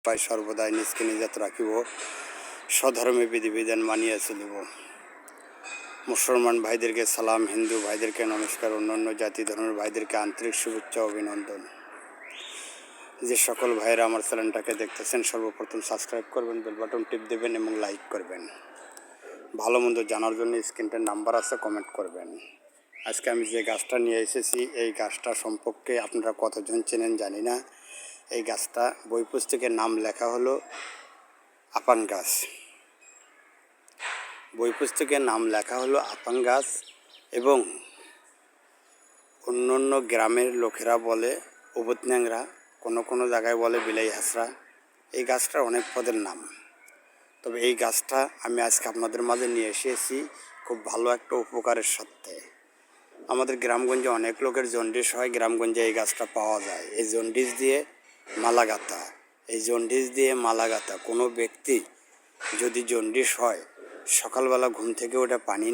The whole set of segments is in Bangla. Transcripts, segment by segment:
পাই সর্বদাই নিজকে নিজাত রাখিব, স্বধর্মে বিধিবিধান মানিয়া চলিব। মুসলমান ভাইদেরকে সালাম, হিন্দু ভাইদেরকে নমস্কার, অন্যান্য জাতি ধর্মের ভাইদেরকে আন্তরিক শুভেচ্ছা অভিনন্দন। যে সকল ভাইয়েরা আমার চ্যানেলটাকে দেখতেছেন সর্বপ্রথম সাবস্ক্রাইব করবেন, বেল বাটন টিপ দেবেন এবং লাইক করবেন। ভালো মন্দ জানার জন্য স্ক্রিনটার নাম্বার আছে, কমেন্ট করবেন। আজকে আমি যে গাছটা নিয়ে এসেছি এই গাছটা সম্পর্কে আপনারা কতজন চেনেন জানি না। এই গাছটা বই পুস্তকের নাম লেখা হলো আপাং গাছ। বই পুস্তকের নাম লেখা হলো আপাং গাছ এবং অন্য অন্য গ্রামের লোকেরা বলে উবত ন্যাংরা, কোনো জায়গায় বলে বিলাই হাসরা। এই গাছটার অনেক পদের নাম। তবে এই গাছটা আমি আজকে আপনাদের মাঝে নিয়ে এসেছি খুব ভালো একটা উপকারের সাথে। আমাদের গ্রামগঞ্জে অনেক লোকের জন্ডিস হয়, গ্রামগঞ্জে এই গাছটা পাওয়া যায়। এই জন্ডিস দিয়ে মালা গাঁথা কোনো ব্যক্তি যদি জন্ডিস হয় সকালবেলা ঘুম থেকে উঠে পানি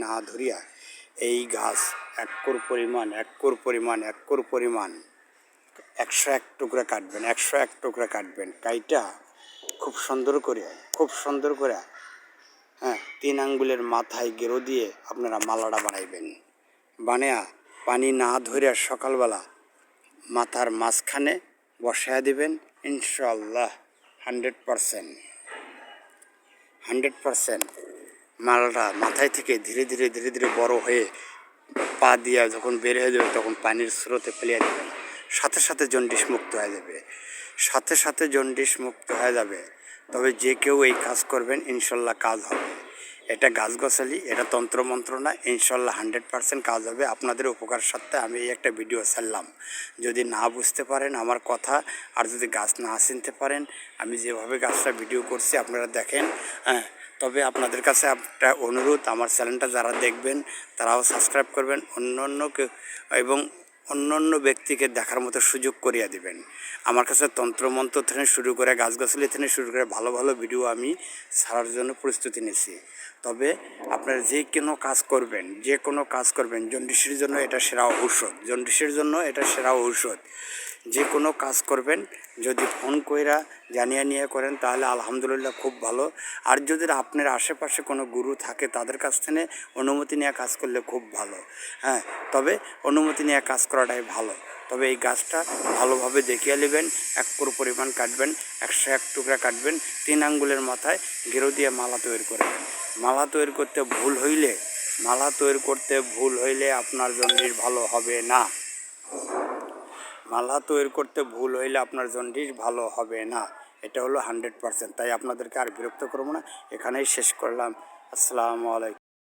না ধরিয়া এই গাছ এক কোর পরিমাণ 101 টুকরা কাটবেন। কাইটা খুব সুন্দর করে 3 আঙ্গুলের মাথায় গেরো দিয়ে আপনারা মালাটা বানাইবেন। বানিয়া পানি না ধরিয়া সকালবেলা মাথার মাঝখানে বসায়া দিবেন। ইনশাআল্লাহ 100% মালাটা মাথায় থেকে ধীরে ধীরে বড় হয়ে পা দিয়া যখন বের হয়ে যাবে তখন পানির স্রোতে ফেলিয়ে দেবেন। সাথে জন্ডিস মুক্ত হয়ে যাবে। তবে যে কেউ এই কাজ করবেন ইনশাল্লাহ কাজ হবে। এটা গাছগাছালি, এটা তন্ত্রমন্ত্র না, ইনশাল্লাহ 100% কাজ হবে। আপনাদের উপকার সাথে আমি এই একটা ভিডিও ছাড়লাম। যদি না বুঝতে পারেন আমার কথা আর যদি গাছ না চিনতে পারেন, আমি যেভাবে গাছটা ভিডিও করছি আপনারা দেখেন। তবে আপনাদের কাছে একটা অনুরোধ, আমার চ্যানেলটা যারা দেখবেন তারাও সাবস্ক্রাইব করবেন, অন্য ব্যক্তিকে দেখার মতো সুযোগ করিয়া দিবেন। আমার কাছে তন্ত্রমন্ত্র থেকে শুরু করে গাছগাছালি থেকে শুরু করে ভালো ভিডিও আমি ছাড়ার জন্য প্রস্তুতি নিচ্ছি। তবে আপনারা যে কোনো কাজ করবেন জন্ডিসের জন্য এটা সেরা ঔষধ। যে কোনো কাজ করবেন যদি ফোন কইরা জানিয়ে নিয়ে করেন তাহলে আলহামদুলিল্লাহ খুব ভালো। আর যদি আপনার আশেপাশে কোনো গুরু থাকে তাদের কাছ থেকে অনুমতি নিয়ে কাজ করলে খুব ভালো। তবে অনুমতি নিয়ে কাজ করাটাই ভালো। তবে এই গাছটা ভালোভাবে দেখিয়ে নেবেন, 1 কোর পরিমাণ কাটবেন, 101 টুকরা কাটবেন, 3 আঙ্গুলের মাথায় গেরো দিয়ে মালা তৈরি করবেন। মালা তৈরি করতে ভুল হইলে আপনার জন্ডিস ভালো হবে না। এটা হলো 100%। তাই আপনাদেরকে আর বিরক্ত করবো না, এখানেই শেষ করলাম। আসসালামু আলাইকুম।